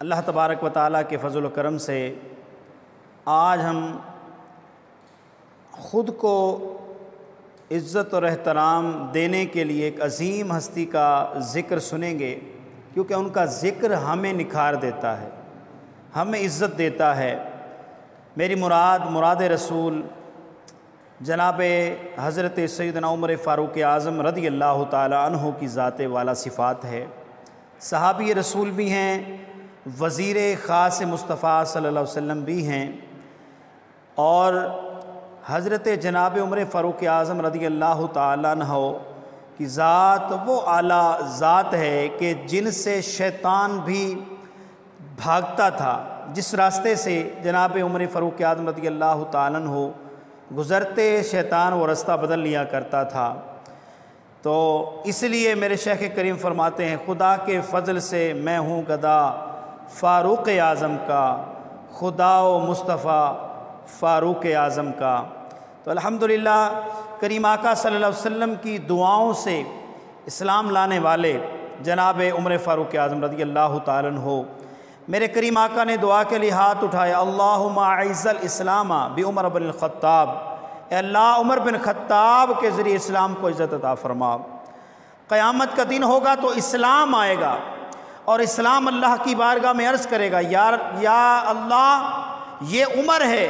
اللہ تبارک و تعالیٰ کے فضل و کرم سے آج ہم خود کو عزت اور احترام دینے کے لیے ایک عظیم ہستی کا ذکر سنیں گے، کیونکہ ان کا ذکر ہمیں نکھار دیتا ہے، ہمیں عزت دیتا ہے۔ میری مراد رسول جناب حضرت سیدنا عمر فاروق اعظم رضی اللہ تعالی عنہ کی ذات والا صفات ہے۔ صحابی رسول بھی ہیں، وزیر خاص مصطفیٰ صلی اللہ علیہ وسلم بھی ہیں، اور حضرت جناب عمر فاروق اعظم رضی اللہ تعالی عنہ کی ذات وہ اعلیٰ ذات ہے کہ جن سے شیطان بھی بھاگتا تھا۔ جس راستے سے جناب عمر فاروق اعظم رضی اللہ تعالی عنہ گزرتے، شیطان وہ راستہ بدل لیا کرتا تھا۔ تو اس لیے میرے شیخ کریم فرماتے ہیں، خدا کے فضل سے میں ہوں گدا فاروق اعظم کا، خدا و مصطفیٰ فاروق اعظم کا۔ تو الحمدللہ کریم آقا صلی اللہ علیہ وسلم کی دعاؤں سے اسلام لانے والے جناب عمر فاروق اعظم رضی اللہ تعالیٰ عنہ، میرے کریم آقا نے دعا کے لیے ہاتھ اٹھایا، اللہم اعز الاسلام بعمر بن الخطاب، اے اللہ عمر بن خطاب کے ذریعے اسلام کو عزت عطا فرما۔ قیامت کا دن ہوگا تو اسلام آئے گا، اور اسلام اللہ کی بارگاہ میں عرض کرے گا، یا اللہ یہ عمر ہے،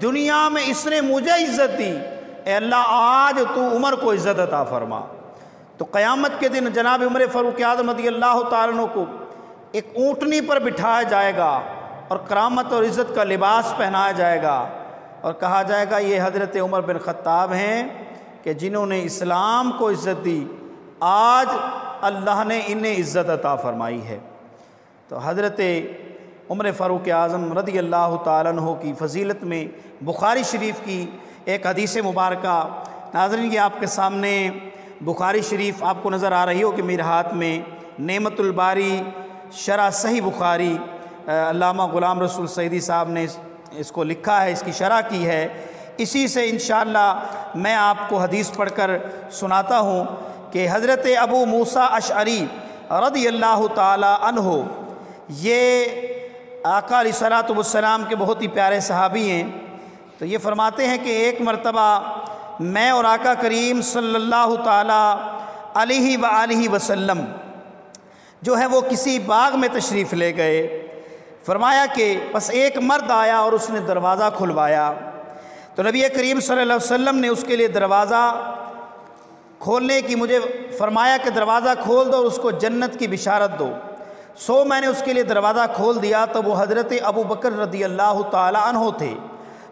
دنیا میں اس نے مجھے عزت دی، اے اللہ آج تو عمر کو عزت عطا فرما۔ تو قیامت کے دن جناب عمر فاروق اعظم رضی اللہ تعالیٰ عنہ کو ایک اونٹنی پر بٹھایا جائے گا، اور کرامت اور عزت کا لباس پہنایا جائے گا، اور کہا جائے گا یہ حضرت عمر بن خطاب ہیں کہ جنہوں نے اسلام کو عزت دی، آج اللہ نے انہیں عزت عطا فرمائی ہے۔ تو حضرت عمر فاروق اعظم رضی اللہ تعالیٰ عنہ کی فضیلت میں بخاری شریف کی ایک حدیث مبارکہ، ناظرین یہ آپ کے سامنے بخاری شریف آپ کو نظر آ رہی ہو کہ میرے ہاتھ میں نعمت الباری شرح صحیح بخاری، علامہ غلام رسول سعیدی صاحب نے اس کو لکھا ہے، اس کی شرح کی ہے۔ اسی سے انشاءاللہ میں آپ کو حدیث پڑھ کر سناتا ہوں کہ حضرت ابو موسیٰ اشعری رضی اللہ تعالی عنہ، یہ آقا علیہ الصلوۃ والسلام کے بہت ہی پیارے صحابی ہیں۔ تو یہ فرماتے ہیں کہ ایک مرتبہ میں اور آقا کریم صلی اللہ تعالی علیہ وآلہ وسلم جو ہے وہ کسی باغ میں تشریف لے گئے۔ فرمایا کہ بس ایک مرد آیا اور اس نے دروازہ کھلوایا، تو نبی کریم صلی اللہ علیہ وسلم نے اس کے لیے دروازہ کھولنے کی مجھے فرمایا کہ دروازہ کھول دو اور اس کو جنت کی بشارت دو۔ سو میں نے اس کے لیے دروازہ کھول دیا، تو وہ حضرت ابو بکر رضی اللہ تعالی عنہ تھے۔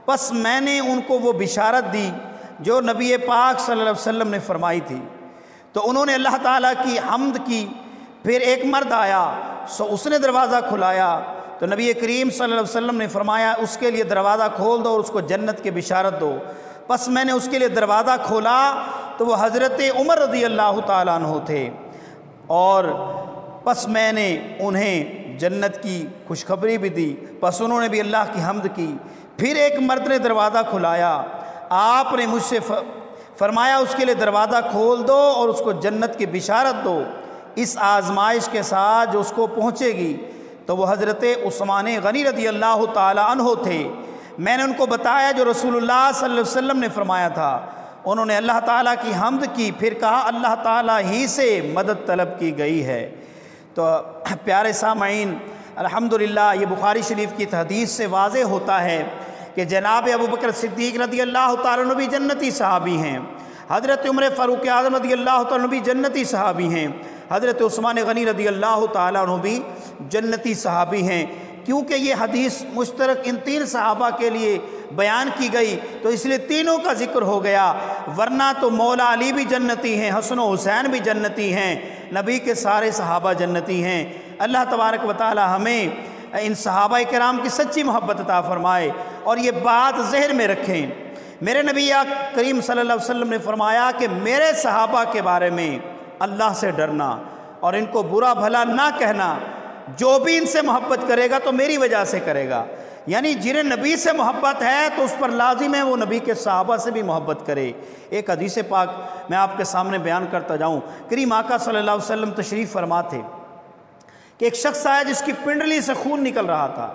بس میں نے ان کو وہ بشارت دی جو نبی پاک صلی اللہ علیہ وسلم نے فرمائی تھی۔ تو انہوں نے اللہ تعالیٰ کی حمد کی۔ پھر ایک مرد آیا، سو اس نے دروازہ کھلایا، تو نبی کریم صلی اللہ علیہ وسلم نے فرمایا اس کے لیے دروازہ کھول دو اور اس کو جنت کی بشارت دو۔ بس میں نے اس کے لیے دروازہ کھولا تو وہ حضرت عمر رضی اللہ تعالیٰ عنہ تھے، اور بس میں نے انہیں جنت کی خوشخبری بھی دی، بس انہوں نے بھی اللہ کی حمد کی۔ پھر ایک مرد نے دروازہ کھلایا، آپ نے مجھ سے فرمایا اس کے لیے دروازہ کھول دو اور اس کو جنت کی بشارت دو، اس آزمائش کے ساتھ جو اس کو پہنچے گی۔ تو وہ حضرت عثمان غنی رضی اللہ تعالی عنہ تھے۔ میں نے ان کو بتایا جو رسول اللہ صلی اللہ علیہ وسلم نے فرمایا تھا۔ انہوں نے اللہ تعالیٰ کی حمد کی، پھر کہا اللہ تعالیٰ ہی سے مدد طلب کی گئی ہے۔ تو پیارے سامعین، الحمدللہ یہ بخاری شریف کی حدیث سے واضح ہوتا ہے کہ جناب ابو بکر صدیق رضی اللہ تعالیٰ عنہ بھی جنتی صحابی ہیں، حضرت عمر فاروق اعظم رضی اللہ تعالیٰ عنہ بھی جنتی صحابی ہیں، حضرت عثمان غنی رضی اللہ تعالیٰ عنہ بھی جنتی صحابی ہیں۔ کیونکہ یہ حدیث مشترک ان تین صحابہ کے لیے بیان کی گئی تو اس لیے تینوں کا ذکر ہو گیا، ورنہ تو مولا علی بھی جنتی ہیں، حسن و حسین بھی جنتی ہیں، نبی کے سارے صحابہ جنتی ہیں۔ اللہ تبارک و تعالی ہمیں ان صحابہ کرام کی سچی محبت عطا فرمائے، اور یہ بات ذہن میں رکھیں، میرے نبی کریم صلی اللہ علیہ وسلم نے فرمایا کہ میرے صحابہ کے بارے میں اللہ سے ڈرنا اور ان کو برا بھلا نہ کہنا، جو بھی ان سے محبت کرے گا تو میری وجہ سے کرے گا، یعنی جنہیں نبی سے محبت ہے تو اس پر لازم ہے وہ نبی کے صحابہ سے بھی محبت کرے۔ ایک حدیث پاک میں آپ کے سامنے بیان کرتا جاؤں، کریم آقا صلی اللہ علیہ وسلم تشریف فرما تھے کہ ایک شخص آیا جس کی پنڈلی سے خون نکل رہا تھا،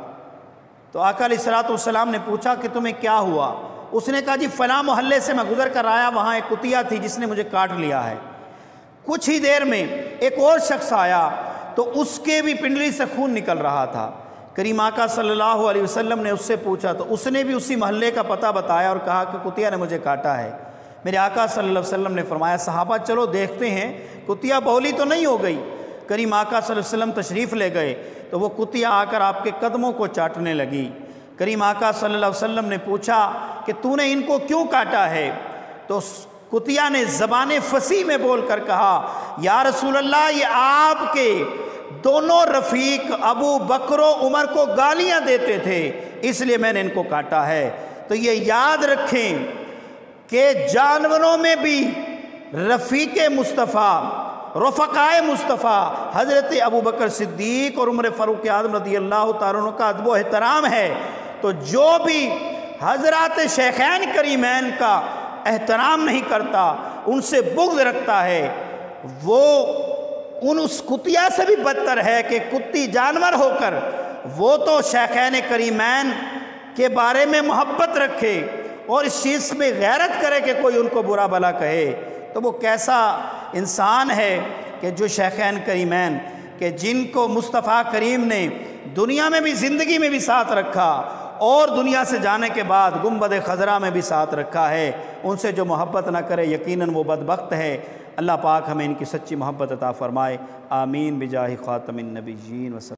تو آقا علیہ الصلوۃ والسلام نے پوچھا کہ تمہیں کیا ہوا؟ اس نے کہا جی فلاں محلے سے میں گزر کر آیا، وہاں ایک کتیا تھی جس نے مجھے کاٹ لیا ہے۔ کچھ ہی دیر میں ایک اور شخص آیا تو اس کے بھی پنڈلی سے خون نکل رہا تھا۔ کریم آقا صلی اللہ علیہ وسلم نے اس سے پوچھا تو اس نے بھی اسی محلے کا پتہ بتایا اور کہا کہ کتیا نے مجھے کاٹا ہے۔ میرے آقا صلی اللہ علیہ وسلم نے فرمایا صحابہ چلو دیکھتے ہیں کتیا بولی تو نہیں ہو گئی۔ کریم آقا صلی اللہ علیہ وسلم تشریف لے گئے تو وہ کتیا آ کر آپ کے قدموں کو چاٹنے لگی۔ کریم آقا صلی اللہ علیہ وسلم نے پوچھا کہ تو نے ان کو کیوں کاٹا ہے؟ تو کتیا نے زبان فصیح میں بول کر کہا یا رسول اللہ یہ آپ کے دونوں رفیق ابو بکر و عمر کو گالیاں دیتے تھے، اس لیے میں نے ان کو کاٹا ہے۔ تو یہ یاد رکھیں کہ جانوروں میں بھی رفیق مصطفیٰ، رفقائے مصطفیٰ حضرت ابو بکر صدیق اور عمر فاروق اعظم رضی اللہ تعالیٰ عنہ کا ادب و احترام ہے۔ تو جو بھی حضرات شیخین کریمین کا احترام نہیں کرتا، ان سے بغض رکھتا ہے، وہ اس کتیا سے بھی بدتر ہے کہ کتی جانور ہو کر وہ تو شیخین کریمین کے بارے میں محبت رکھے اور اس چیز میں غیرت کرے کہ کوئی ان کو برا بھلا کہے، تو وہ کیسا انسان ہے کہ جو شیخین کریمین کہ جن کو مصطفیٰ کریم نے دنیا میں بھی زندگی میں بھی ساتھ رکھا اور دنیا سے جانے کے بعد گنبد خضرا میں بھی ساتھ رکھا ہے، ان سے جو محبت نہ کرے یقیناً وہ بدبخت ہے۔ اللہ پاک ہمیں ان کی سچی محبت عطا فرمائے، آمین بجاہ خاتم النبیین وسلم۔